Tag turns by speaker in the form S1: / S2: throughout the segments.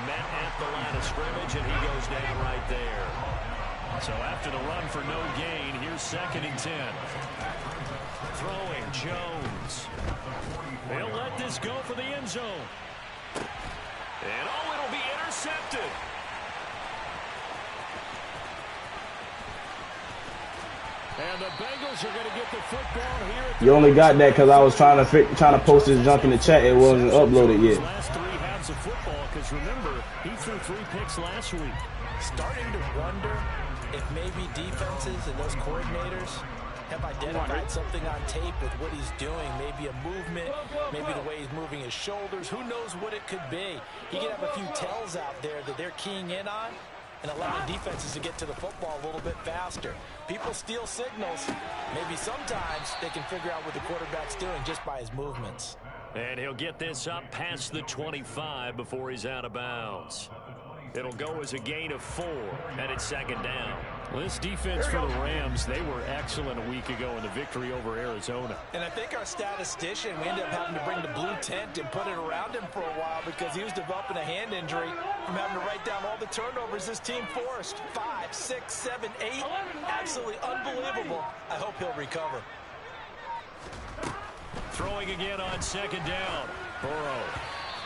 S1: met at the line of scrimmage, and he goes down right there. So after the run for no gain, here's 2nd and 10. Throwing Jones. He'll let this go for the end zone. And it'll be intercepted. And the Bengals are going to get the football here.
S2: You only got that because I was trying to post this junk in the chat. It wasn't uploaded yet.
S1: Last 3 halves of football, because remember, he threw 3 picks last week.
S3: Starting to wonder if maybe defenses and those coordinators have identified something on tape with what he's doing. Maybe a movement, maybe the way he's moving his shoulders. Who knows what it could be? He could have a few tells out there that they're keying in on and allowing defenses to get to the football a little bit faster. People steal signals. Maybe sometimes they can figure out what the quarterback's doing just by his movements.
S1: And he'll get this up past the 25 before he's out of bounds. It'll go as a gain of 4, and it's 2nd down. Well, this defense for the Rams, they were excellent a week ago in the victory over Arizona.
S3: And I think our statistician, we ended up having to bring the blue tent and put it around him for a while because he was developing a hand injury from having to write down all the turnovers this team forced. 5, 6, 7, 8. Absolutely unbelievable. I hope he'll recover.
S1: Throwing again on 2nd down. Burrow.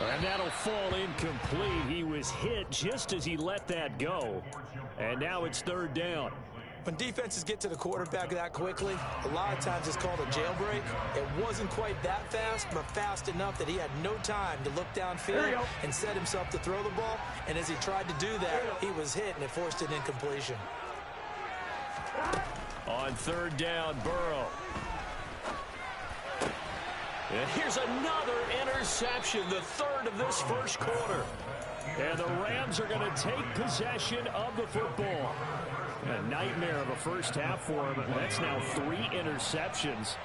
S1: And that'll fall incomplete. He was hit just as he let that go. And now it's 3rd down.
S3: When defenses get to the quarterback that quickly, a lot of times it's called a jailbreak. It wasn't quite that fast, but fast enough that he had no time to look downfield and set himself to throw the ball. And as he tried to do that, he was hit, and it forced an incompletion.
S1: On 3rd down, Burrow. And here's another interception, the 3rd of this first quarter. And the Rams are going to take possession of the football. A nightmare of a first half for him. That's now 3 interceptions.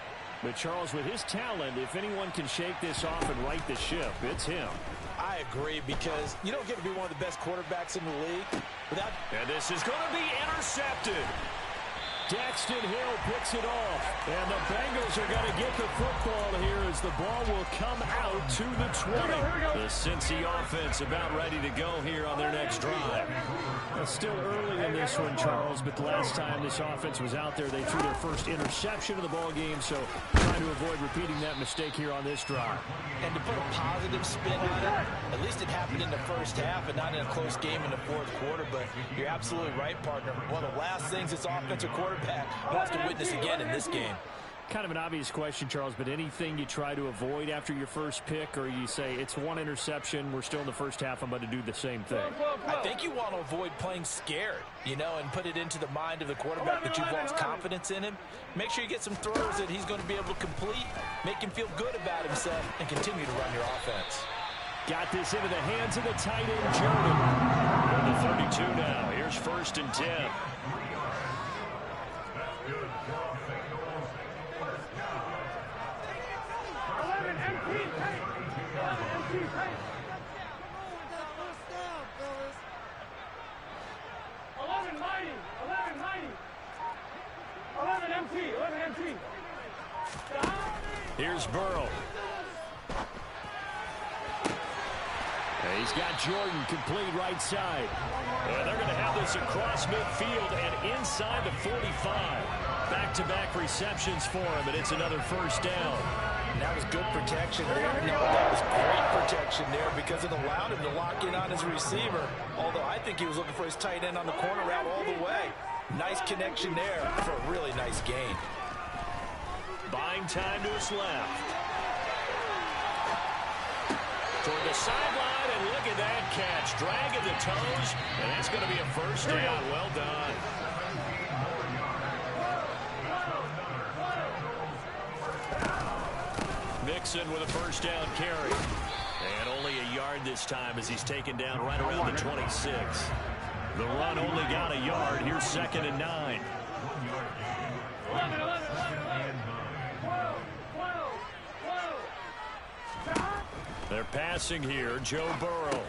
S1: But Charles, with his talent, if anyone can shake this off and right the ship, it's him.
S3: I agree, because you don't get to be one of the best quarterbacks in the league without...
S1: And this is going to be intercepted. Daxton Hill picks it off, and the Bengals are going to get the football here as the ball will come out to the 20. The Cincy offense about ready to go here on their next drive. It's still early in this one, Charles, but the last time this offense was out there, they threw their first interception of the ball game, so trying to avoid repeating that mistake here on this drive.
S3: And to put a positive spin on it, at least it happened in the first half and not in a close game in the 4th quarter, but you're absolutely right, partner. One of the last things this offensive quarterback wants to witness again in this game.
S1: Kind of an obvious question, Charles, but anything you try to avoid after your first pick, or you say it's 1 interception, we're still in the first half, I'm about to do the same thing?
S3: I think you want to avoid playing scared, and put it into the mind of the quarterback that you've lost confidence in him. Make sure you get some throws that he's going to be able to complete, make him feel good about himself, and continue to run your offense.
S1: Got this into the hands of the tight end, Jordan. On the 32 now. Here's 1st and 10. Here's Burrow. He's got Jordan complete right side. And they're going to have this across midfield and inside the 45. Back-to-back receptions for him, and it's another 1st down.
S3: And that was good protection there. No, that was great protection there because it allowed him to lock in on his receiver. Although I think he was looking for his tight end on the corner route all the way. Nice connection there for a really nice gain.
S1: Buying time to his left. Toward the sideline, and look at that catch. Dragging the toes, and that's going to be a 1st down. Well done. Mixon with a 1st down carry. And only a yard this time as he's taken down right around the 26. The run only got a yard. Here's 2nd and 9. They're passing here. Joe Burrow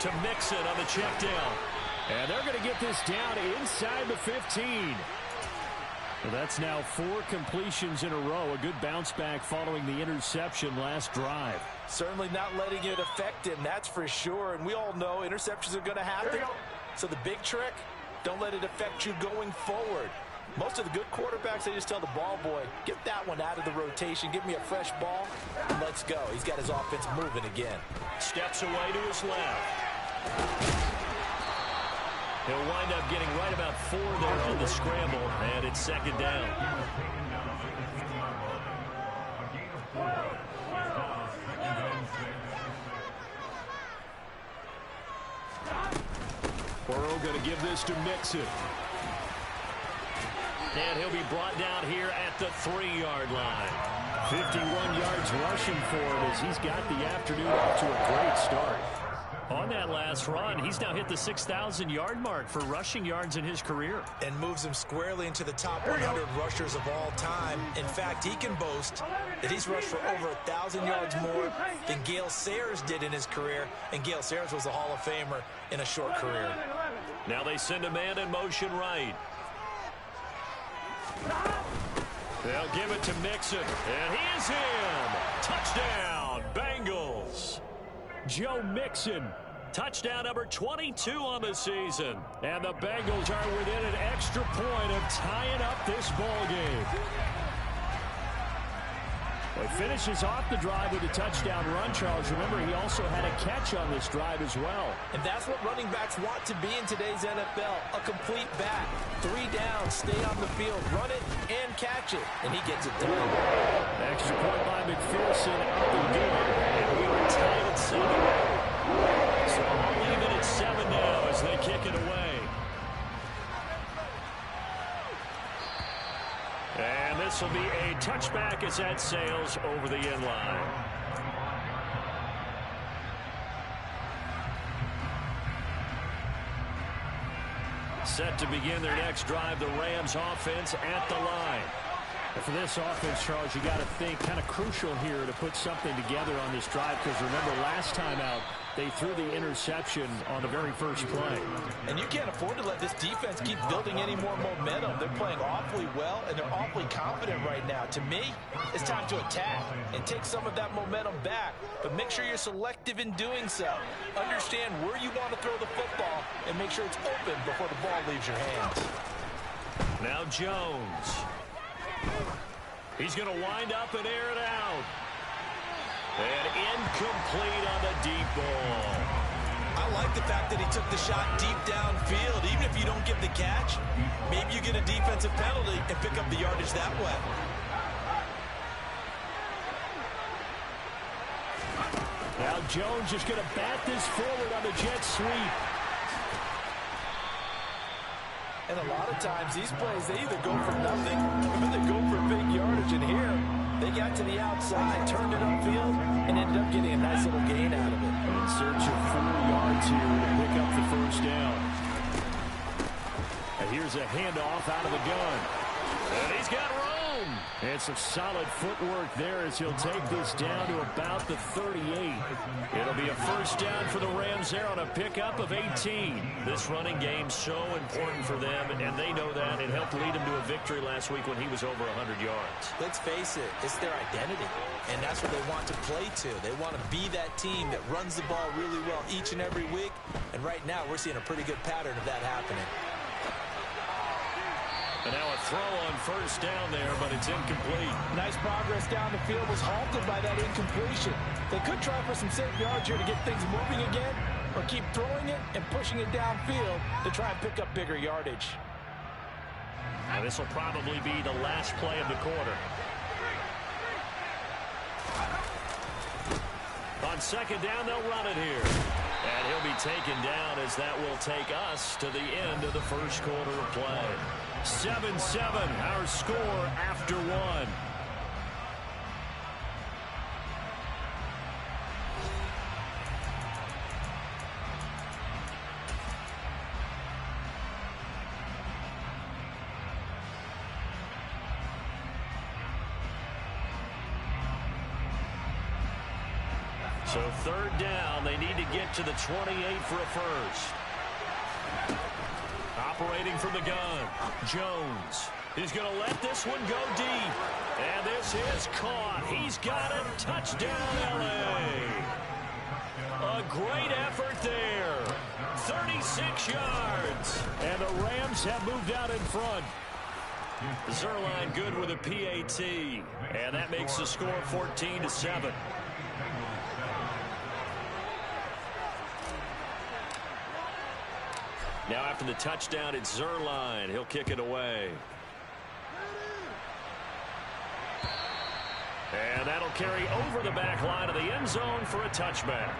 S1: to Mixon on the check down. And they're going to get this down inside the 15. Well, that's now 4 completions in a row. A good bounce back following the interception last drive.
S3: Certainly not letting it affect him, that's for sure. And we all know interceptions are going to happen. So the big trick, don't let it affect you going forward. Most of the good quarterbacks, they just tell the ball boy, get that one out of the rotation, give me a fresh ball, and let's go. He's got his offense moving again.
S1: Steps away to his left. He'll wind up getting right about 4 there on the scramble, and it's second down. Burrow going to give this to Mixon. And he'll be brought down here at the 3-yard line. 51 yards rushing for him as he's got the afternoon off to a great start. On that last run, he's now hit the 6,000-yard mark for rushing yards in his career.
S3: And moves him squarely into the top 100 rushers of all time. In fact, he can boast that he's rushed for over 1,000 yards more than Gale Sayers did in his career. And Gale Sayers was a Hall of Famer in a short career.
S1: Now they send a man in motion right. They'll give it to Mixon, and he is in. Touchdown, Bengals. Joe Mixon, touchdown number 22 on the season. And the Bengals are within an extra point of tying up this ball game. Well, he finishes off the drive with a touchdown run, Charles. Remember, he also had a catch on this drive as well.
S3: And that's what running backs want to be in today's NFL, a complete back. 3 down, stay on the field, run it, and catch it. And he gets it done.
S1: Extra point by McPherson, up and good. And we were tied at 7. So I'll leave it at 7 now as they kick it away. And this will be a touchback as that sails over the end line. Set to begin their next drive, the Rams offense at the line. And for this offense, Charles, you got to think kind of crucial here to put something together on this drive, because remember last time out they threw the interception on the very first play.
S3: And you can't afford to let this defense keep building any more momentum. They're playing awfully well, and they're awfully confident right now. To me, it's time to attack and take some of that momentum back, but make sure you're selective in doing so. Understand where you want to throw the football and make sure it's open before the ball leaves your hands.
S1: Now Jones. He's going to wind up and air it out. And incomplete on the deep ball.
S3: I like the fact that he took the shot deep downfield. Even if you don't get the catch, maybe you get a defensive penalty and pick up the yardage that way.
S1: Now Jones is going to bat this forward on the jet sweep.
S3: And a lot of times these plays, they either go for nothing or they go for big yardage. And here, they got to the outside, turned it upfield, and ended up getting a nice little gain out of it.
S1: In search of 4 yards here to pick up the first down. And here's a handoff out of the gun. And he's got room. And some solid footwork there as he'll take this down to about the 38. It'll be a first down for the Rams there on a pickup of 18. This running game's so important for them, and they know that. It helped lead them to a victory last week when he was over 100 yards.
S3: Let's face it, it's their identity, and that's what they want to play to. They want to be that team that runs the ball really well each and every week, and right now we're seeing a pretty good pattern of that happening.
S1: And now a throw on first down there, but it's incomplete.
S3: Nice progress down the field, was halted by that incompletion. They could try for some safe yards here to get things moving again, or keep throwing it and pushing it downfield to try and pick up bigger yardage.
S1: And this will probably be the last play of the quarter. On second down, they'll run it here. And he'll be taken down as that will take us to the end of the first quarter of play. 7-7, our score after 1. So third down, they need to get to the 28 for a first. Operating from the gun, Jones. He's going to let this one go deep. And this is caught. He's got it. Touchdown, L.A. A great effort there. 36 yards. And the Rams have moved out in front. Zuerlein good with a PAT. And that makes the score 14-7. Now after the touchdown, it's Zuerlein. He'll kick it away. And that'll carry over the back line of the end zone for a touchback.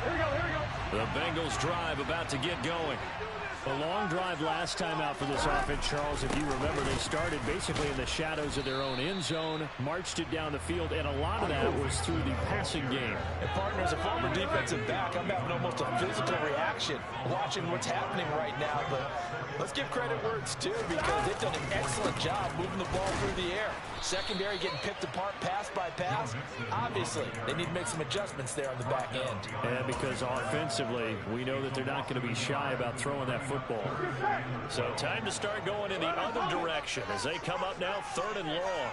S4: Here we go.
S1: The Bengals drive about to get going.
S4: A long drive last time out for this offense, Charles. If you remember, they started basically in the shadows of their own end zone, marched it down the field, and a lot of that was through the passing game.
S3: And partner, as a former defensive back, I'm having almost a physical reaction watching what's happening right now. But let's give credit where it's due, because they've done an excellent job moving the ball through the air. Secondary getting picked apart pass by pass. Obviously, they need to make some adjustments there on the back end.
S4: And because offensively, we know that they're not going to be shy about throwing that football.
S1: So time to start going in the other direction as they come up now 3rd and long.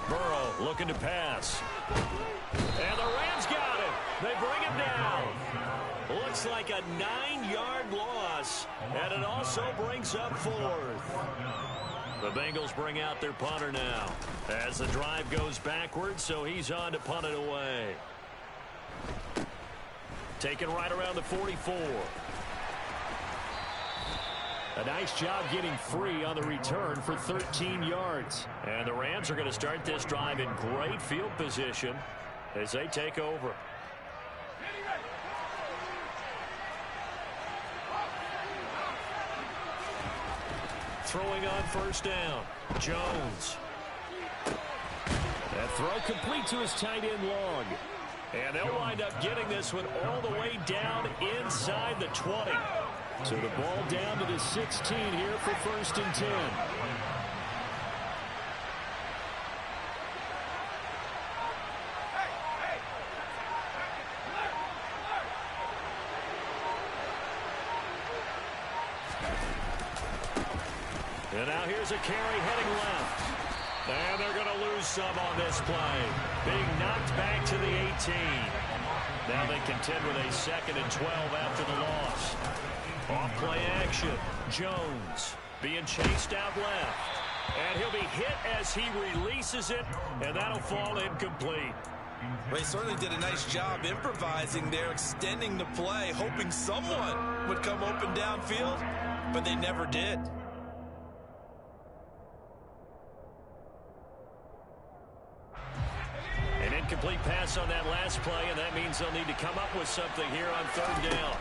S1: Burrow looking to pass. And the Rams got it. They bring him down. Looks like a 9-yard loss, and it also brings up 4th. The Bengals bring out their punter now as the drive goes backwards, so he's on to punt it away. Taken right around the 44.
S4: A nice job getting free on the return for 13 yards.
S1: And the Rams are going to start this drive in great field position as they take over. Throwing on 1st down, Jones.
S4: That throw complete to his tight end Long.
S1: And they'll wind up getting this one all the way down inside the 20.
S4: So the ball down to the 16 here for 1st and 10.
S1: And now here's a carry heading left. And they're going to lose some on this play. Being knocked back to the 18. Now they contend with a 2nd and 12 after the loss. Off play action. Jones being chased out left. And he'll be hit as he releases it. And that'll fall incomplete.
S3: They certainly did a nice job improvising there, extending the play, hoping someone would come open downfield. But they never did.
S1: An incomplete pass on that last play, and that means they'll need to come up with something here on 3rd down.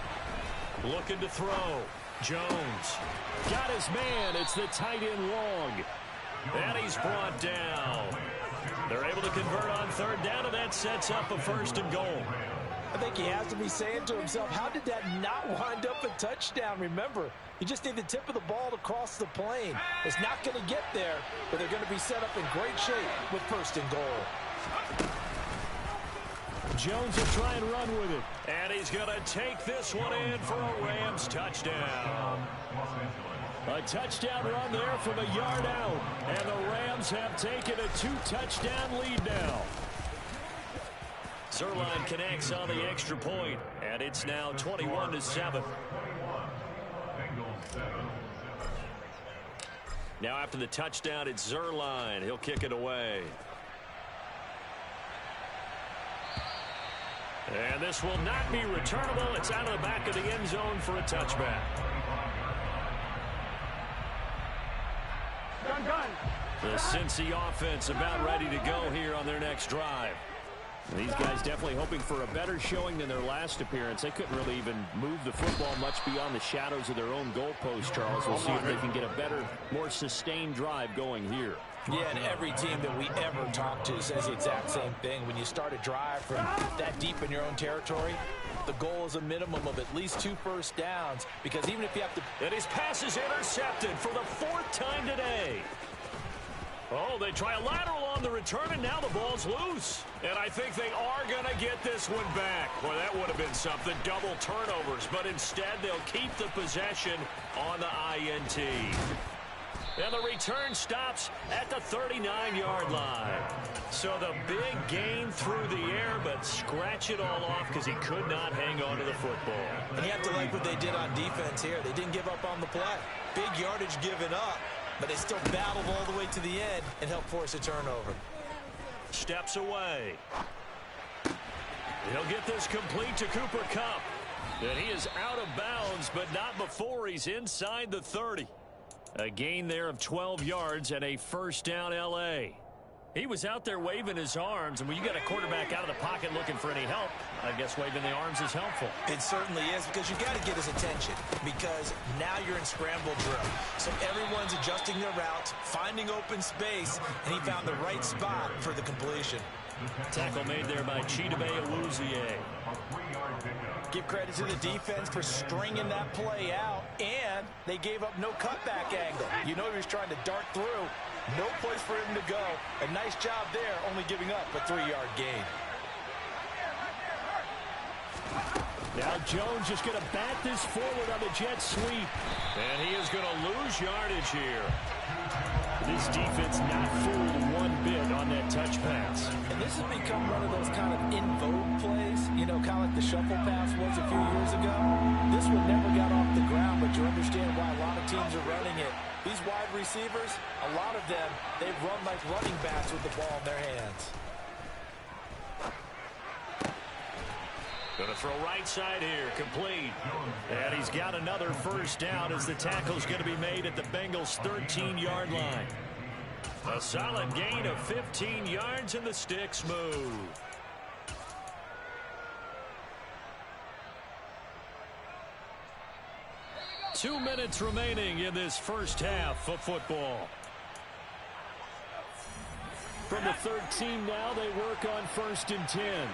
S1: Looking to throw. Jones.
S4: Got his man. It's the tight end Long.
S1: And he's brought down. They're able to convert on 3rd down, and that sets up a 1st and goal.
S3: I think he has to be saying to himself, how did that not wind up a touchdown? Remember, you just need the tip of the ball to cross the plane. It's not going to get there, but they're going to be set up in great shape with 1st and goal.
S4: Jones will try and run with it.
S1: And he's going to take this one in for a Rams touchdown.
S4: A touchdown run there from a yard out.
S1: And the Rams have taken a 2-touchdown lead now. Zuerlein connects on the extra point, and it's now 21-7. Now after the touchdown, it's Zuerlein. He'll kick it away. And this will not be returnable. It's out of the back of the end zone for a touchback. The Cincy offense about ready to go here on their next drive.
S4: These guys definitely hoping for a better showing than their last appearance. They couldn't really even move the football much beyond the shadows of their own goalpost, Charles. We'll see if they can get a better, more sustained drive going here.
S3: Yeah, and every team that we ever talk to says the exact same thing. When you start a drive from that deep in your own territory, The goal is a minimum of at least 2 first downs, because even if you have to...
S1: And his pass is intercepted for the 4th time today. Oh, they try a lateral on the return, and now the ball's loose. And I think they are going to get this one back. Well, that would have been something, double turnovers. But instead, they'll keep the possession on the INT. And the return stops at the 39-yard line. So the big gain through the air, but scratch it all off because he could not hang on to the football.
S3: And you have to like what they did on defense here. They didn't give up on the play. Big yardage given up, but they still battled all the way to the end and helped force a turnover.
S1: Steps away. He'll get this complete to Cooper Kupp. And he is out of bounds, but not before he's inside the 30. A gain there of 12 yards and a first down L.A. He was out there waving his arms, and when you got a quarterback out of the pocket looking for any help, I guess waving the arms is helpful.
S3: It certainly is, because you got to get his attention, because now you're in scramble drill. So everyone's adjusting their routes, finding open space, and he found the right spot for the completion.
S1: Tackle made there by Chidobe Awuzie.
S3: Give credit to the defense for stringing that play out, and they gave up no cutback angle. You know he was trying to dart through. No place for him to go. A nice job there, only giving up a 3-yard gain.
S1: Now Jones just going to bat this forward on the jet sweep. And he is going to lose yardage here. This defense not fooled one bit on that touch pass.
S3: And this has become one of those kind of in vogue plays, you know, kind of like the shuffle pass was a few years ago. This one never got off the ground, but you understand why a lot of teams are running it. These wide receivers, a lot of them, they've run like running backs with the ball in their hands.
S1: Going to throw right side here, complete. And he's got another first down as the tackle's going to be made at the Bengals' 13-yard line. A solid gain of 15 yards, and the sticks move. Two minutes remaining in this first half of football. From the 13 now, they work on 1st and 10.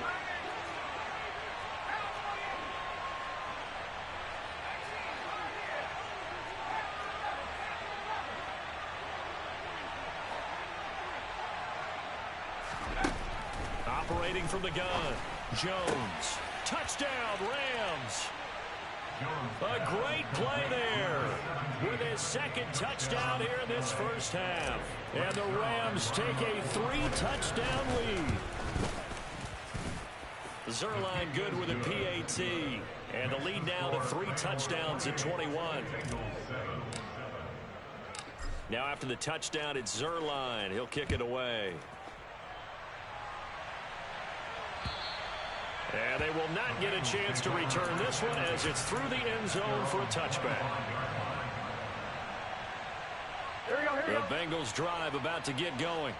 S1: Operating from the gun, Jones. Touchdown, Rams. A great play there with his 2nd touchdown here in this first half. And the Rams take a 3-touchdown lead. Zerline good with a PAT. And the lead now to 3 touchdowns at 21. Now after the touchdown, it's Zerline. He'll kick it away. And they will not get a chance to return this one as it's through the end zone for a touchback. The Bengals drive about to get going.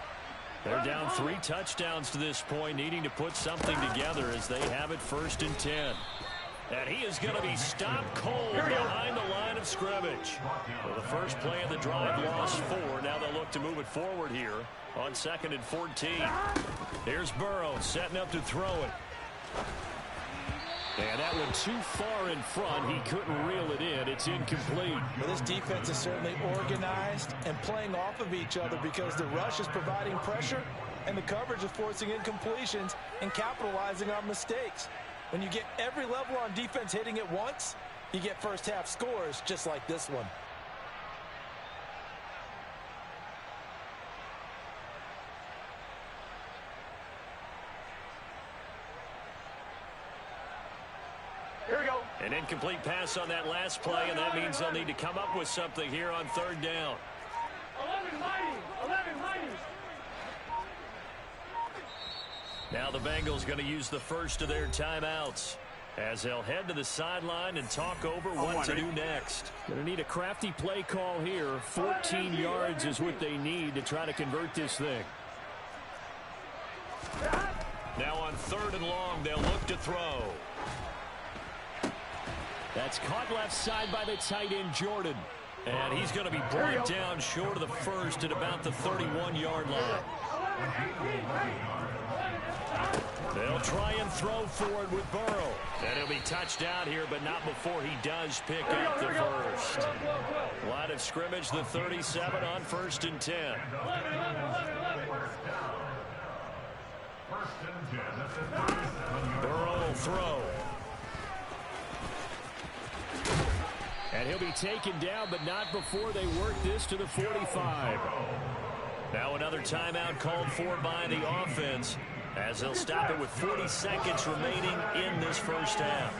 S1: They're down 3 touchdowns to this point, needing to put something together as they have it 1st and 10. And he is going to be stopped cold behind the line of scrimmage. Well, the first play of the drive lost 4. Now they'll look to move it forward here on 2nd and 14. Here's Burrow setting up to throw it. And that one too far in front. He couldn't reel it in. It's incomplete.
S3: Well, this defense is certainly organized and playing off of each other because the rush is providing pressure and the coverage is forcing incompletions and capitalizing on mistakes. When you get every level on defense hitting at once, you get first half scores just like this one.
S1: An incomplete pass on that last play, and that means they'll need to come up with something here on 3rd down. 11 Now the Bengals going to use the first of their timeouts as they'll head to the sideline and talk over what to do next. Going to need a crafty play call here. 14 yards is what they need to try to convert this thing. Now on 3rd and long, they'll look to throw. That's caught left side by the tight end, Jordan. And he's going to be brought down short of the first at about the 31-yard line. They'll try and throw for it with Burrow. And he'll be touched out here, but not before he does pick up the first. Line of scrimmage, the 37 on 1st and 10. Burrow will throw. And he'll be taken down, but not before they work this to the 45. Now another timeout called for by the offense, as they'll stop it with 40 seconds remaining in this first half.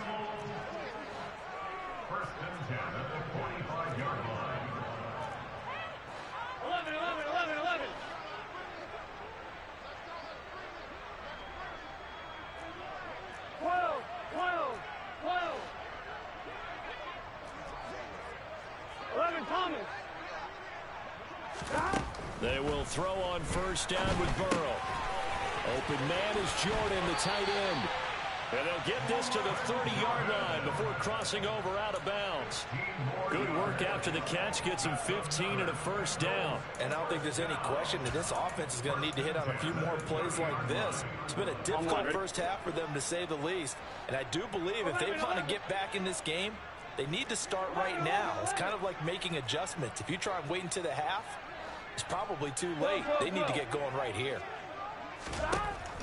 S1: They will throw on 1st down with Burrow. Open man is Jordan, the tight end. And they'll get this to the 30-yard line before crossing over out of bounds. Good work after the catch. Gets him 15 and a 1st down.
S3: And I don't think there's any question that this offense is going to need to hit on a few more plays like this. It's been a difficult first half for them, to say the least. And I do believe if they want to get back in this game, they need to start right now. It's kind of like making adjustments. If you try and wait until the half, it's probably too late. They need to get going right here.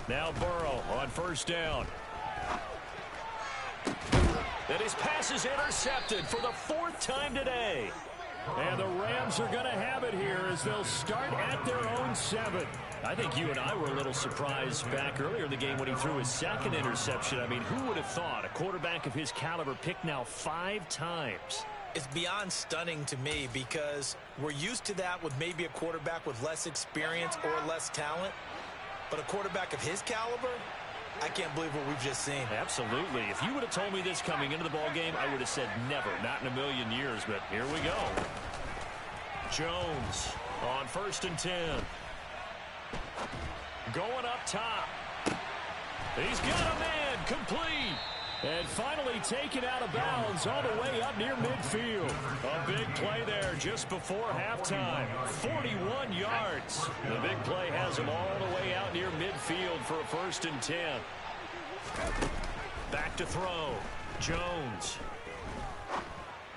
S1: Now Burrow on 1st down. And his pass is intercepted for the 4th time today. And the Rams are going to have it here as they'll start at their own 7. I think you and I were a little surprised back earlier in the game when he threw his 2nd interception. I mean, who would have thought a quarterback of his caliber picked now 5 times?
S3: It's beyond stunning to me because we're used to that with maybe a quarterback with less experience or less talent. But a quarterback of his caliber, I can't believe what we've just seen.
S1: Absolutely. If you would have told me this coming into the ball game, I would have said never, not in a million years. But here we go. Jones on 1st and 10. Going up top. He's got a man, complete. And finally taken out of bounds all the way up near midfield. A big play there just before halftime. 41 yards. The big play has him all the way out near midfield for a 1st and 10. Back to throw. Jones.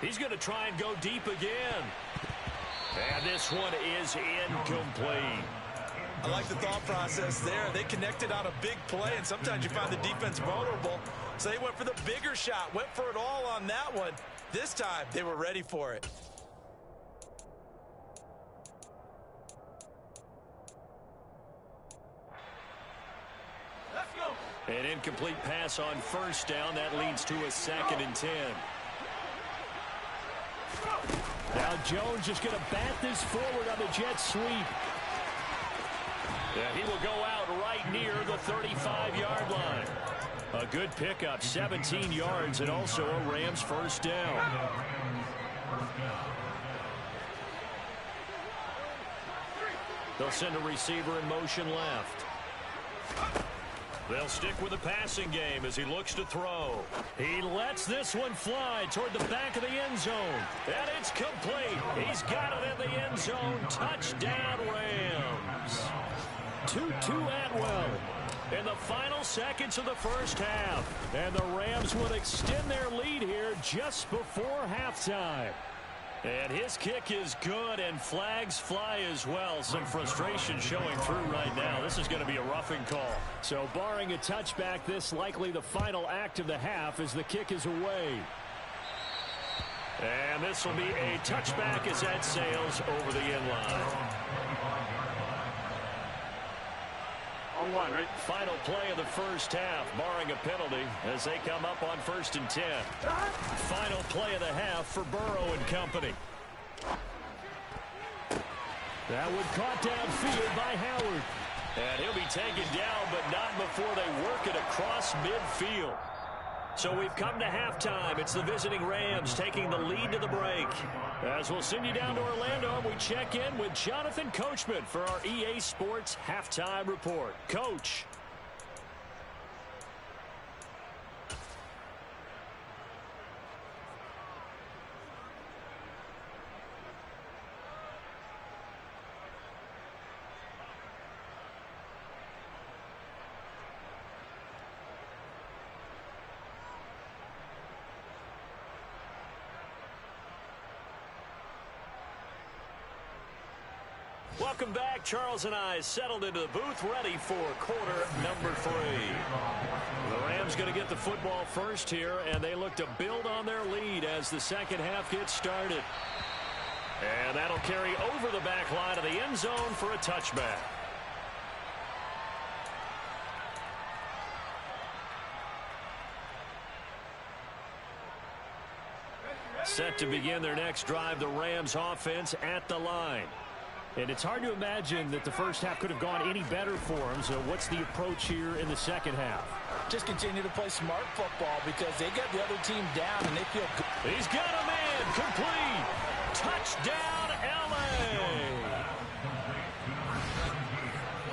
S1: He's going to try and go deep again. And this one is incomplete.
S3: I like the thought process there. They connected on a big play, and sometimes you find the defense vulnerable. So they went for the bigger shot, went for it all on that one. This time, they were ready for it.
S1: Let's go. An incomplete pass on 1st down. That leads to a 2nd and 10. Now Jones is going to bat this forward on the jet sweep. And he will go out right near the 35-yard line. A good pickup, 17 yards, and also a Rams 1st down. They'll send a receiver in motion left. They'll stick with the passing game as he looks to throw. He lets this one fly toward the back of the end zone. And it's complete. He's got it in the end zone. Touchdown, Rams. 2-2 Atwell in the final seconds of the first half. And the Rams will extend their lead here just before halftime. And his kick is good, and flags fly as well. Some frustration showing through right now. This is going to be a roughing call. So barring a touchback, this likely the final act of the half as the kick is away. And this will be a touchback as that sails over the end line. Right. Final play of the first half, barring a penalty, as they come up on 1st and 10. Final play of the half for Burrow and company. That one caught downfield by Howard. And he'll be taken down, but not before they work it across midfield. So we've come to halftime. It's the visiting Rams taking the lead to the break. As we'll send you down to Orlando, we check in with Jonathan Coachman for our EA Sports Halftime Report. Coach. Welcome back. Charles and I settled into the booth, ready for quarter number 3. The Rams going to get the football first here, and they look to build on their lead as the second half gets started. And that'll carry over the back line of the end zone for a touchback. Set to begin their next drive, the Rams offense at the line. And it's hard to imagine that the first half could have gone any better for them. So what's the approach here in the second half?
S3: Just continue to play smart football because they got the other team down and they feel good.
S1: He's got a man, complete. Touchdown, LA.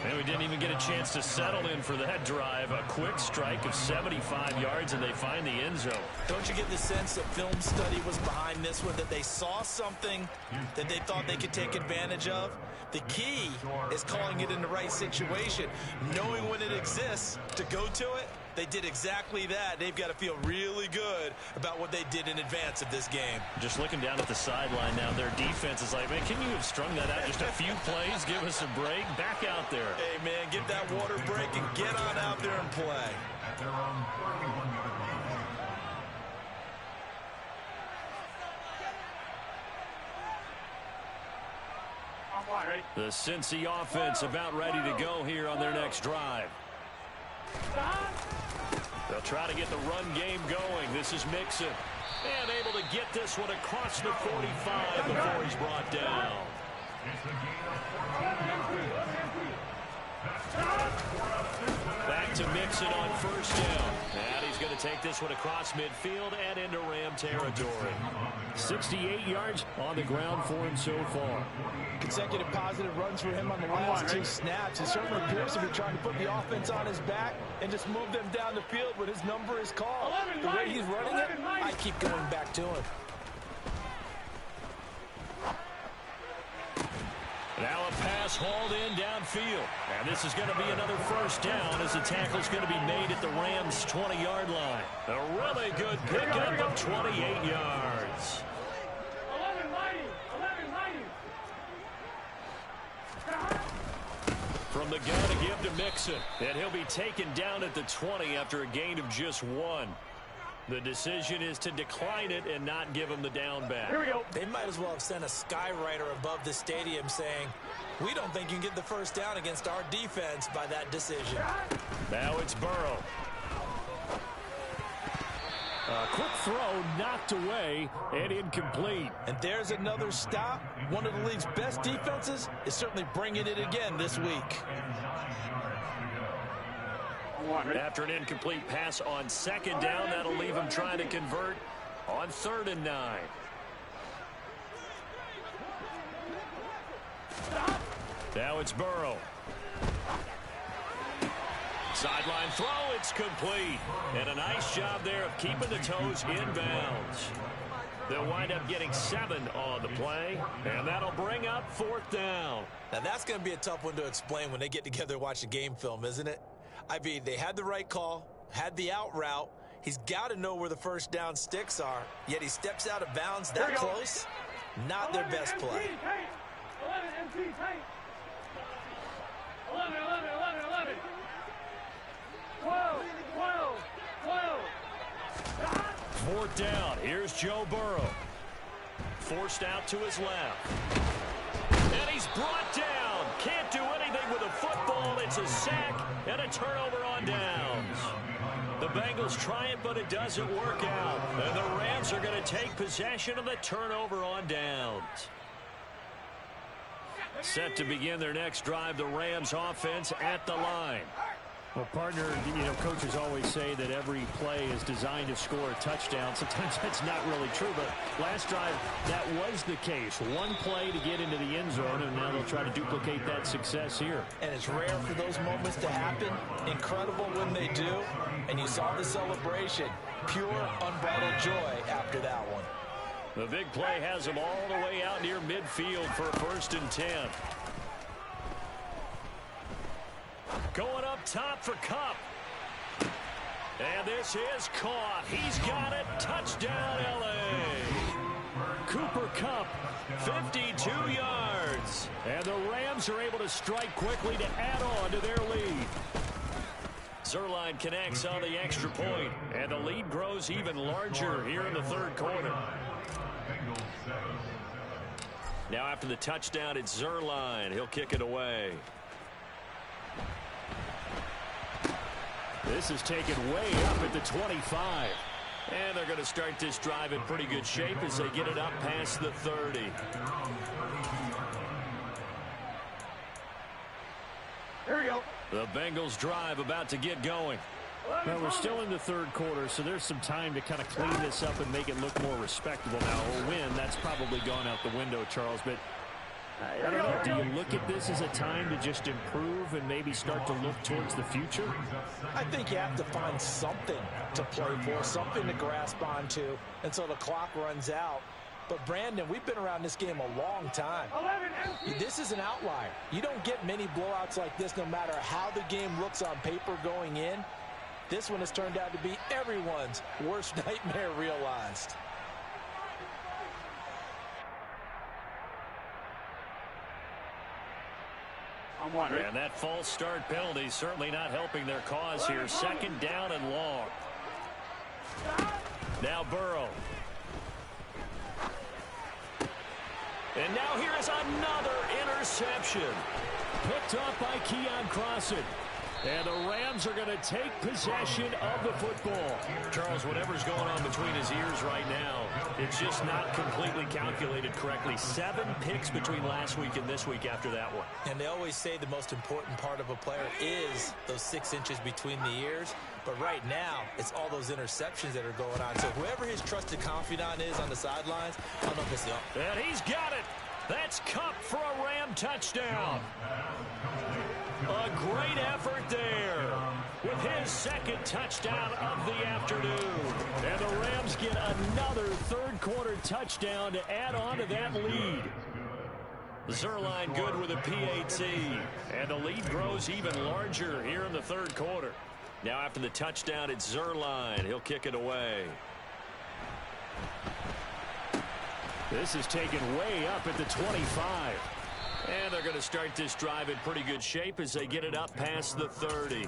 S1: And we didn't even get a chance to settle in for that drive. A quick strike of 75 yards, and they find the end zone.
S3: Don't you get the sense that film study was behind this one, that they saw something that they thought they could take advantage of? The key is calling it in the right situation, knowing when it exists to go to it. They did exactly that. They've got to feel really good about what they did in advance of this game.
S1: Just looking down at the sideline now, their defense is like, man, can you have strung that out just a few plays? Give us a break. Back out there.
S3: Hey, man, get that water break and get on out there and play.
S1: The Cincy offense about ready to go here on their next drive. They'll try to get the run game going. This is Mixon. And able to get this one across the 45 before he's brought down. Back to Mixon on first down. And he's going to take this one across midfield and into Ram territory. 68 yards on the ground for him so far.
S3: Consecutive positive runs for him on the last 2 snaps. He certainly appears to be trying to put the offense on his back and just move them down the field when his number is called. The way he's running it, I keep going back to him.
S1: Now a pass hauled in downfield. And this is going to be another first down as the tackle's going to be made at the Rams' 20-yard line. A really good pickup of 28 yards. From the gun to give to Mixon. And he'll be taken down at the 20 after a gain of just 1. The decision is to decline it and not give him the down back.
S3: Here we go. They might as well have sent a skywriter above the stadium saying, we don't think you can get the first down against our defense by that decision.
S1: Now it's Burrow. A quick throw knocked away and incomplete.
S3: And there's another stop. One of the league's best defenses is certainly bringing it again this week.
S1: After an incomplete pass on second down, that'll leave him trying to convert on 3rd and 9. Now it's Burrow. Sideline throw, it's complete. And a nice job there of keeping the toes in bounds. They'll wind up getting 7 on the play, and that'll bring up 4th down.
S3: Now that's going to be a tough one to explain when they get together and watch the game film, isn't it? I mean, they had the right call, had the out route. He's got to know where the first down sticks are, yet he steps out of bounds that close. Not their best play.
S1: 4th down. Here's Joe Burrow. Forced out to his left. And he's brought down. Can't do anything with a football. It's a sack and a turnover on downs. The Bengals try it, but it doesn't work out. And the Rams are going to take possession of the turnover on downs. Set to begin their next drive, the Rams offense at the line.
S4: Well, partner, coaches always say that every play is designed to score a touchdown. Sometimes that's not really true, but last drive, that was the case. One play to get into the end zone, and now they'll try to duplicate that success here.
S3: And it's rare for those moments to happen. Incredible when they do. And you saw the celebration. Pure, unbridled joy after that one.
S1: The big play has them all the way out near midfield for a 1st and 10. Going up top for Kupp. And this is caught. He's got it. Touchdown, LA. Cooper Kupp, 52 yards. And the Rams are able to strike quickly to add on to their lead. Zerline connects on the extra point, and the lead grows even larger here in the third quarter. Now after the touchdown, it's Zerline. He'll kick it away. This is taken way up at the 25. And they're going to start this drive in pretty good shape as they get it up past the 30.
S5: Here we go.
S1: The Bengals drive about to get going.
S4: Well, we're still in the third quarter, so there's some time to kind of clean this up and make it look more respectable now. A win, that's probably gone out the window, Charles. But I don't know, do you look at this as a time to just improve and maybe start to look towards the future?
S3: I think you have to find something to play for, something to grasp onto until the clock runs out. But, Brandon, we've been around this game a long time. This is an outlier. You don't get many blowouts like this no matter how the game looks on paper going in. This one has turned out to be everyone's worst nightmare realized.
S1: And that false start penalty is certainly not helping their cause here. Second down and long. Now Burrow. And now here is another interception. Picked up by Keon Crossan. And the Rams are going to take possession of the football. Charles, whatever's going on between his ears right now, it's just not completely calculated correctly. 7 picks between last week and this week after that one.
S3: And they always say the most important part of a player is those 6 inches between the ears. But right now, it's all those interceptions that are going on. So whoever his trusted confidant is on the sidelines, I don't know if it's the...
S1: And he's got it. That's Kupp for a Ram touchdown. A great effort there with his second touchdown of the afternoon. And the Rams get another third quarter touchdown to add on to that lead. Zerline good with a PAT. And the lead grows even larger here in the third quarter. Now after the touchdown, it's Zerline. He'll kick it away. This is taken way up at the 25. And they're going to start this drive in pretty good shape as they get it up past the 30.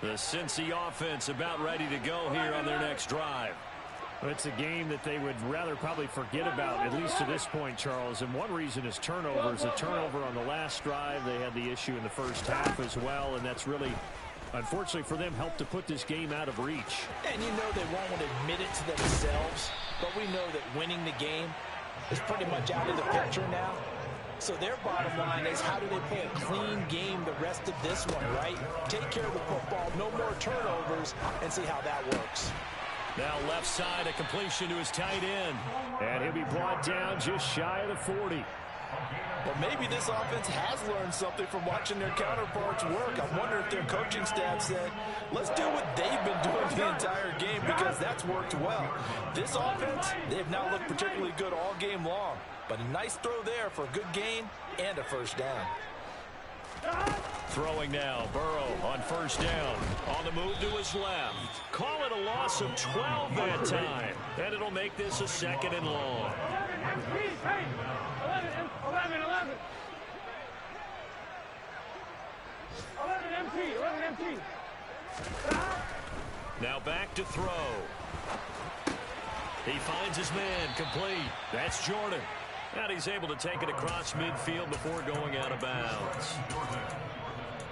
S1: The Cincy offense about ready to go here on their next drive.
S4: But it's a game that they would rather probably forget about, at least to this point, Charles. And one reason is turnovers. A turnover on the last drive. They had the issue in the first half as well, and that's really, unfortunately for them, helped to put this game out of reach.
S3: And you know they won't want to admit it to themselves, but we know that winning the game is pretty much out of the picture now. So their bottom line is, how do they play a clean game the rest of this one, right? Take care of the football, no more turnovers, and see how that works.
S1: Now left side, a completion to his tight end.
S4: And he'll be brought down just shy of the 40.
S3: But maybe this offense has learned something from watching their counterparts work. I wonder if their coaching staff said, let's do what they've been doing the entire game, because that's worked well. This offense, they've not looked particularly good all game long. But a nice throw there for a good gain and a first down.
S1: Throwing now, Burrow on first down. On the move to his left. Call it a loss of 12 that time. And it'll make this a second and long. 11 MT. Now back to throw. He finds his man, complete. That's Jordan. And he's able to take it across midfield before going out of bounds.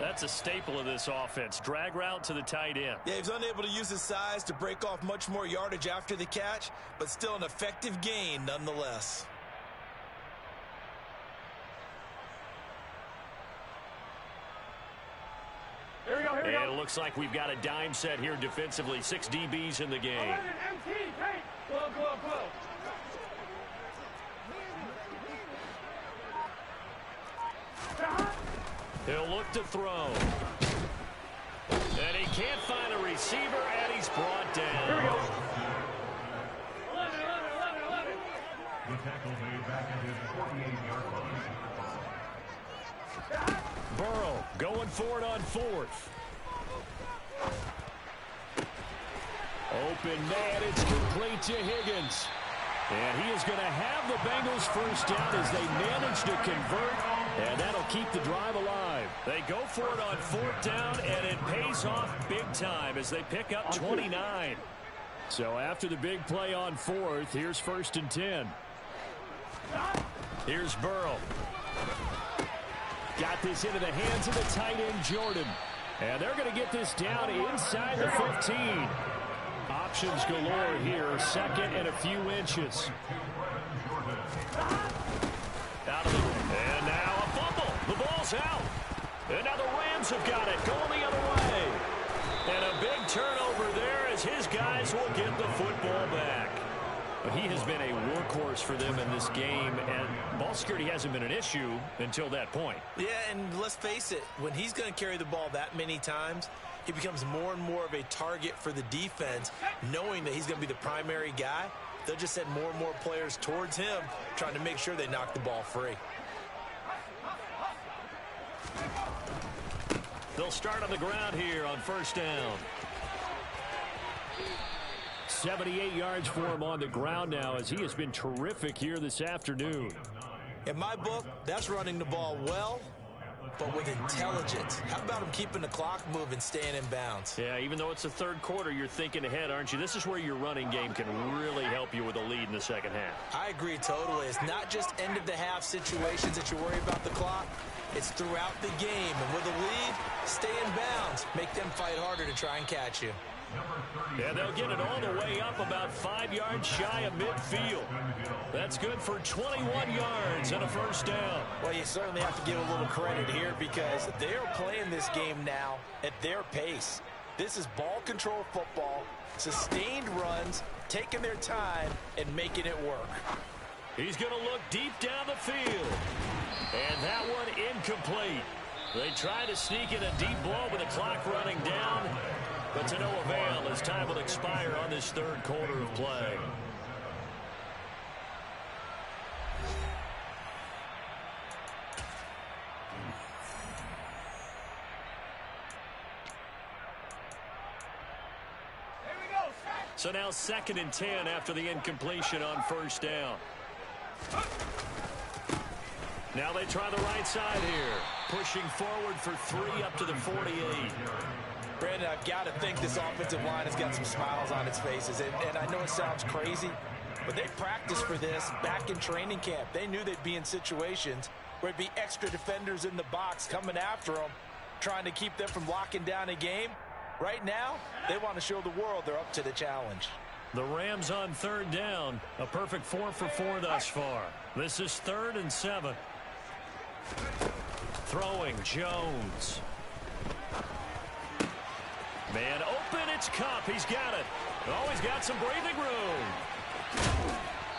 S1: That's a staple of this offense. Drag route to the tight end.
S3: Yeah, he's unable to use his size to break off much more yardage after the catch, but still an effective gain nonetheless.
S5: Here we go,
S1: and it looks like we've got a dime set here defensively. 6 DBs in the game. He'll look to throw. And he can't find a receiver, and he's brought down.
S5: Here we go. 11.
S6: The tackle made back at his 48-yard line.
S1: for it on fourth. Open man, it's complete to Higgins. And he is going to have the Bengals first down as they manage to convert, and that'll keep the drive alive. They go for it on fourth down, and it pays off big time as they pick up 29. So after the big play on fourth, here's 1st and 10. Here's Burrow. Got this into the hands of the tight end, Jordan. And they're going to get this down inside the 15. Options galore here, second and a few inches. Out of the, and now a fumble. The ball's out. And now the Rams have got it, going the other way. And a big turnover there as his guys will get the football back. But he has been a workhorse for them in this game, and ball security hasn't been an issue until that point.
S3: Yeah, and let's face it, when he's going to carry the ball that many times, he becomes more and more of a target for the defense, knowing that he's going to be the primary guy. They'll just send more and more players towards him, trying to make sure they knock the ball free.
S1: They'll start on the ground here on 1st down. 78 yards for him on the ground now as he has been terrific here this afternoon.
S3: In my book, that's running the ball well, but with intelligence. How about him keeping the clock moving, staying in bounds?
S1: Yeah, even though it's the third quarter, you're thinking ahead, aren't you? This is where your running game can really help you with a lead in the second half.
S3: I agree totally. It's not just end-of-the-half situations that you worry about the clock. It's throughout the game. And with a lead, stay in bounds. Make them fight harder to try and catch you.
S1: Yeah, they'll get it all the way up about 5 yards shy of midfield. That's good for 21 yards and a 1st down.
S3: Well, you certainly have to give a little credit here because they're playing this game now at their pace. This is ball control football, sustained runs, taking their time and making it work.
S1: He's going to look deep down the field. And that one incomplete. They try to sneak in a deep ball with the clock running down. But to no avail as time will expire on this third quarter of play. So now 2nd and 10 after the incompletion on 1st down. Now they try the right side here. Pushing forward for 3 up to the 48.
S3: Brandon, I've got to think this offensive line has got some smiles on its faces. And I know it sounds crazy, but they practiced for this back in training camp. They knew they'd be in situations where it'd be extra defenders in the box coming after them, trying to keep them from locking down a game. Right now, they want to show the world they're up to the challenge.
S1: The Rams on 3rd down. A perfect 4 for 4 thus far. This is 3rd and 7. Throwing Jones. Man open, it's Cup. He's got it. Oh, he's got some breathing room.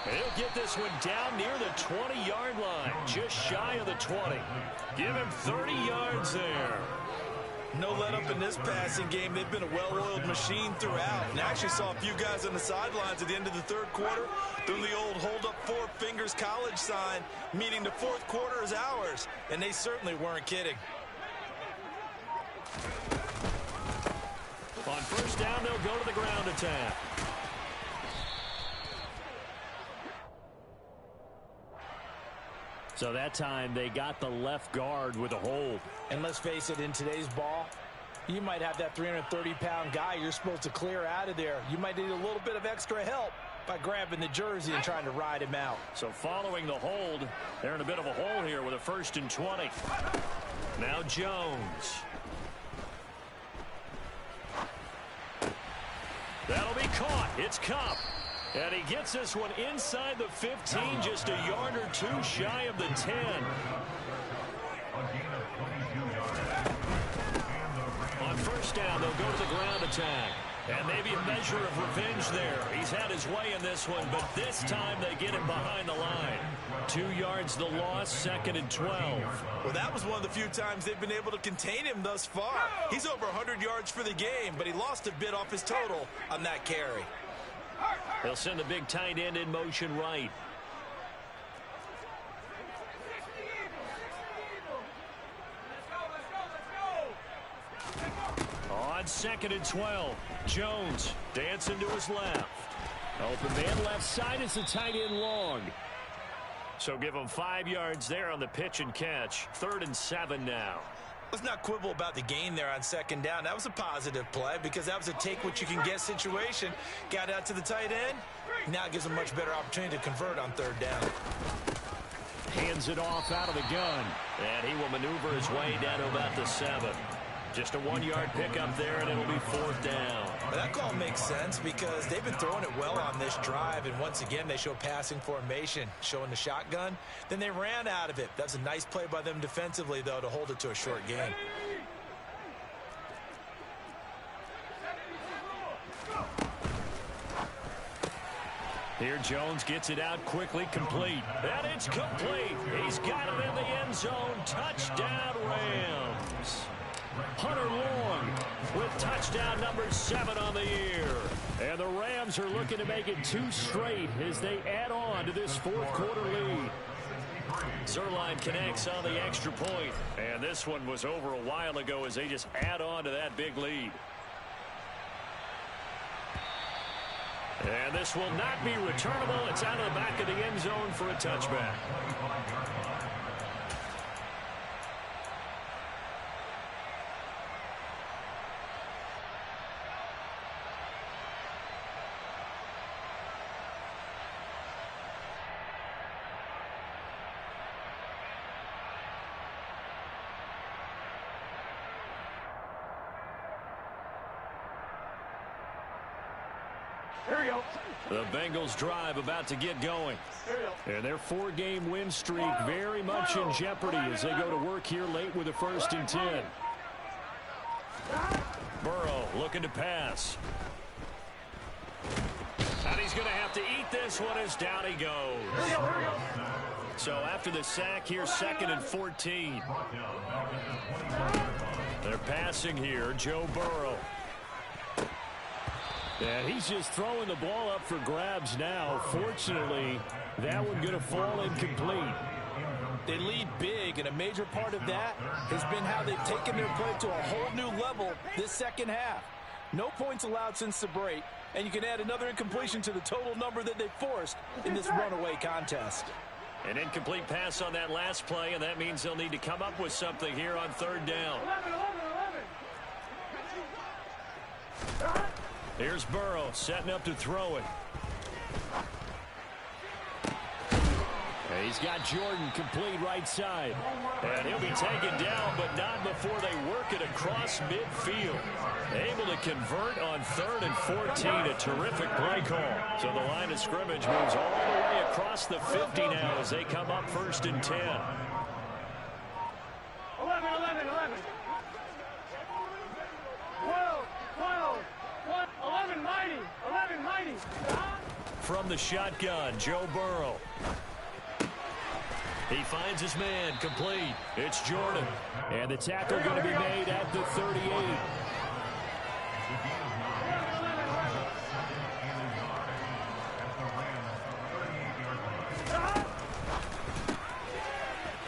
S1: He'll get this one down near the 20-yard line, just shy of the 20. Give him 30 yards there.
S3: No let up in this passing game. They've been a well-oiled machine throughout. And I actually saw a few guys on the sidelines at the end of the third quarter doing the old hold up 4 fingers college sign, meaning the fourth quarter is ours. And they certainly weren't kidding.
S1: On 1st down, they'll go to the ground attack. So that time they got the left guard with a hold.
S3: And let's face it, in today's ball, you might have that 330-pound guy you're supposed to clear out of there. You might need a little bit of extra help by grabbing the jersey and trying to ride him out.
S1: So following the hold, they're in a bit of a hole here with a 1st and 20. Now Jones. That'll be caught. It's Cup. And he gets this one inside the 15, just a yard or 2 shy of the 10. On 1st down, they'll go to the ground attack. And maybe a measure of revenge there. He's had his way in this one, but this time they get him behind the line. 2 yards the loss, 2nd and 12.
S3: Well, that was one of the few times they've been able to contain him thus far. He's over 100 yards for the game, but he lost a bit off his total on that carry.
S1: They'll send the big tight end in motion right. 2nd and 12. Jones dancing to his left. Open man left side is the tight end long. So give him 5 yards there on the pitch and catch. 3rd and 7 now.
S3: Let's not quibble about the gain there on 2nd down. That was a positive play because that was a take-what-you-can-get situation. Got out to the tight end. Now it gives him a much better opportunity to convert on 3rd down.
S1: Hands it off out of the gun. And he will maneuver his way down to about the 7. Just a 1-yard pickup there, and it'll be 4th down.
S3: That call makes sense because they've been throwing it well on this drive, and once again, they show passing formation, showing the shotgun. Then they ran out of it. That's a nice play by them defensively, though, to hold it to a short gain.
S1: Here Jones gets it out quickly, complete. And it's complete. He's got it in the end zone. Touchdown, Rams. Hunter Long with touchdown number 7 on the year. And the Rams are looking to make it 2 straight as they add on to this 4th quarter lead. Zerline connects on the extra point. And this one was over a while ago as they just add on to that big lead. And this will not be returnable. It's out of the back of the end zone for a touchback.
S5: Here we go.
S1: The Bengals drive about to get going. And their 4-game win streak very much in jeopardy as they go to work here late with a 1st and 10. Burrow looking to pass. And he's going to have to eat this one as down he goes. So after the sack here, 2nd and 14. They're passing here, Joe Burrow. And he's just throwing the ball up for grabs now. Fortunately, that one going to fall incomplete.
S3: They lead big, and a major part of that has been how they've taken their play to a whole new level this 2nd half. No points allowed since the break, and you can add another incompletion to the total number that they forced in this runaway contest.
S1: An incomplete pass on that last play, and that means they'll need to come up with something here on 3rd down.
S5: 11.
S1: Here's Burrow setting up to throw it. And he's got Jordan complete right side. And he'll be taken down, but not before they work it across midfield. Able to convert on 3rd and 14. A terrific play call. So the line of scrimmage moves all the way across the 50 now as they come up 1st and 10.
S5: 11. 11 mighty.
S1: From the shotgun, Joe Burrow. He finds his man, complete. It's Jordan. And the tackle going to be made at the 38.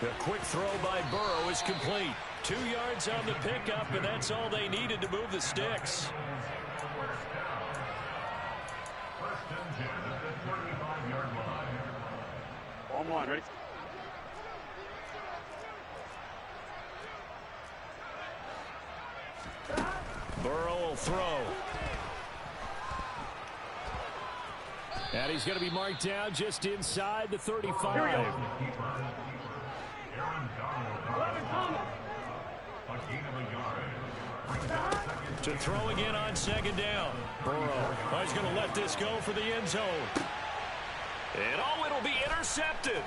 S1: The quick throw by Burrow is complete. 2 yards on the pickup, and that's all they needed to move the sticks.
S5: On, ready?
S1: Burrow will throw. And he's going to be marked down just inside the 35. To throw again on 2nd down. Burrow. Oh, he's going to let this go for the end zone. And oh, it'll be intercepted.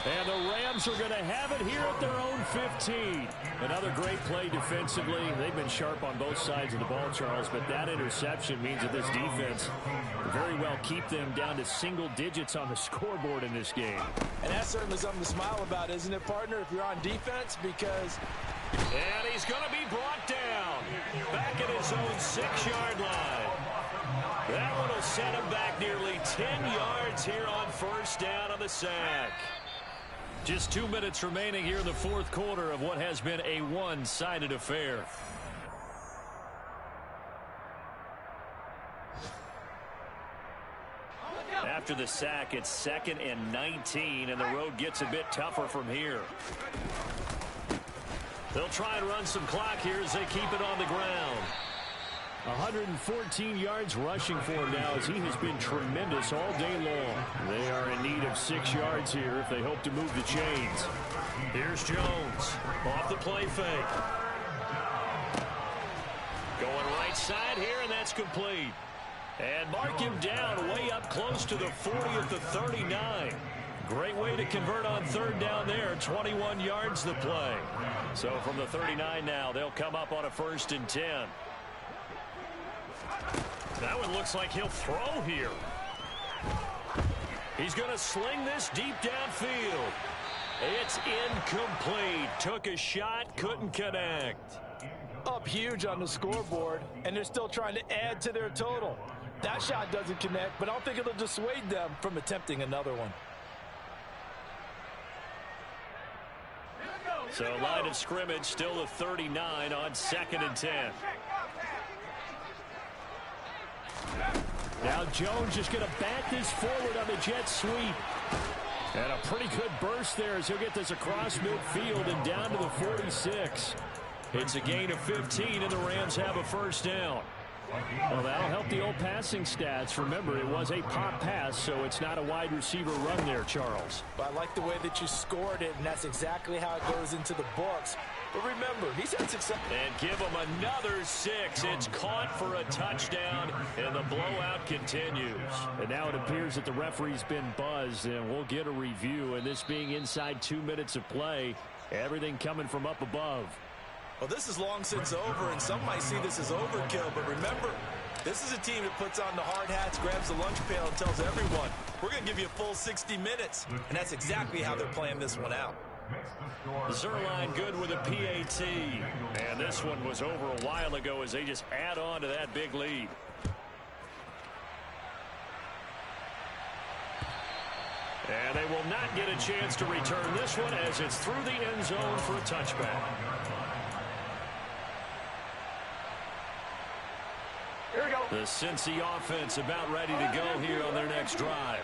S1: And the Rams are going to have it here at their own 15. Another great play defensively. They've been sharp on both sides of the ball, Charles, but that interception means that this defense very well keep them down to single digits on the scoreboard in this game.
S3: And that's certainly something to smile about, isn't it, partner, if you're on defense? Because...
S1: And he's going to be brought down back at his own 6-yard line. That one will set him back nearly 10 yards here on 1st down on the sack. Just 2 minutes remaining here in the fourth quarter of what has been a one-sided affair. After the sack, it's 2nd and 19, and the road gets a bit tougher from here. They'll try and run some clock here as they keep it on the ground. 114 yards rushing for him now as he has been tremendous all day long. They are in need of 6 yards here if they hope to move the chains. Here's Jones off the play fake. Going right side here, and that's complete. And mark him down way up close to the 40 at the 39. Great way to convert on third down there. 21 yards the play. So from the 39 now, they'll come up on a 1st and 10. That one looks like he'll throw here. He's going to sling this deep downfield. It's incomplete. Took a shot, couldn't connect.
S3: Up huge on the scoreboard, and they're still trying to add to their total. That shot doesn't connect, but I don't think it'll dissuade them from attempting another one.
S1: So line of scrimmage still the 39 on 2nd and 10. Now Jones just going to bat this forward on the jet sweep. And a pretty good burst there as he'll get this across midfield and down to the 46. It's a gain of 15, and the Rams have a 1st down. Well, that'll help the old passing stats. Remember, it was a pop pass, so it's not a wide receiver run there, Charles.
S3: But I like the way that you scored it, and that's exactly how it goes into the books. But remember, he's had success.
S1: And give him another 6. It's caught for a touchdown, and the blowout continues. And now it appears that the referee's been buzzed, and we'll get a review. And this being inside 2 minutes of play, everything coming from up above.
S3: Well, this is long since over, and some might see this as overkill. But remember, this is a team that puts on the hard hats, grabs the lunch pail, and tells everyone, we're going to give you a full 60 minutes. And that's exactly how they're playing this one out.
S1: Zerline good with a PAT. And this one was over a while ago as they just add on to that big lead. And they will not get a chance to return this one as it's through the end zone for a touchback.
S5: Here we go.
S1: The Cincy offense about ready to go here on their next drive.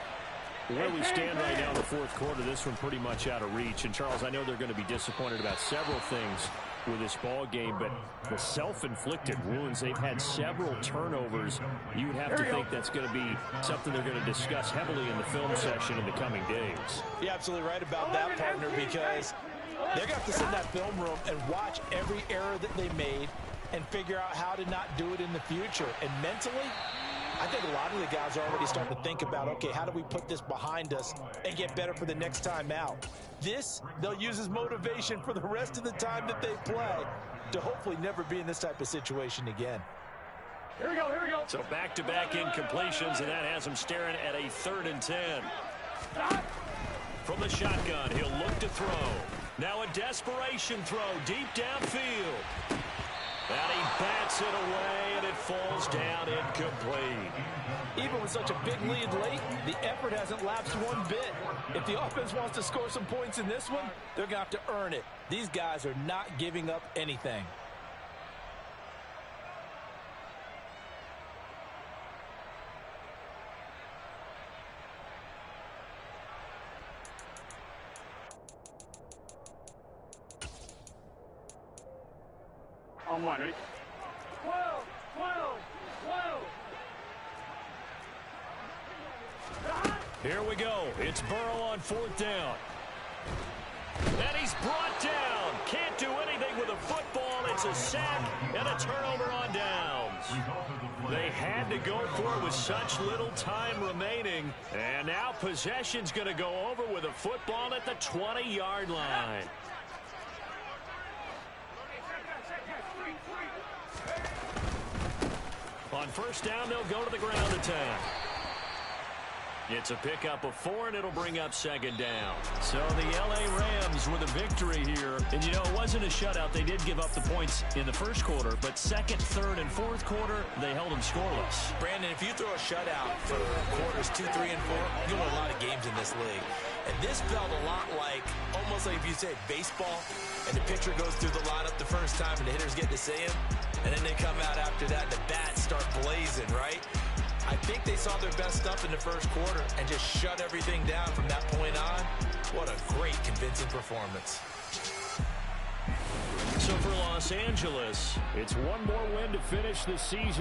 S1: Where we stand right now in the fourth quarter, this one pretty much out of reach. And, Charles, I know they're going to be disappointed about several things with this ball game, but the self-inflicted wounds, they've had several turnovers. You would have to think that's going to be something they're going to discuss heavily in the film session in the coming days.
S3: You're absolutely right about that, partner, because they're going to have to sit in that film room and watch every error that they made and figure out how to not do it in the future. And mentally, I think a lot of the guys are already starting to think about, okay, how do we put this behind us and get better for the next time out? This, they'll use as motivation for the rest of the time that they play to hopefully never be in this type of situation again.
S5: Here we go, here we go.
S1: So back-to-back incompletions, and that has them staring at a 3rd and 10. From the shotgun, he'll look to throw. Now a desperation throw deep downfield. And he bats it away, and it falls down incomplete.
S3: Even with such a big lead late, the effort hasn't lapsed one bit. If the offense wants to score some points in this one, they're going to have to earn it. These guys are not giving up anything.
S5: On one, ready? 12, 12, 12.
S1: Here we go. It's Burrow on 4th down. And he's brought down. Can't do anything with a football. It's a sack and a turnover on downs. They had to go for it with such little time remaining. And now possession's going to go over with a football at the 20-yard line. On 1st down, they'll go to the ground attack. It's a pickup of 4, and it'll bring up 2nd down. So the L.A. Rams with a victory here. And, you know, it wasn't a shutout. They did give up the points in the first quarter, but 2nd, 3rd, and 4th quarter, they held them scoreless.
S3: Brandon, if you throw a shutout for quarters 2, 3, and 4, you win a lot of games in this league. And this felt a lot like, almost like if you say baseball, and the pitcher goes through the lineup the first time and the hitters get to see him, and then they come out after that and the bats start blazing, right? I think they saw their best stuff in the first quarter and just shut everything down from that point on. What a great, convincing performance.
S1: So for Los Angeles, it's one more win to finish the season.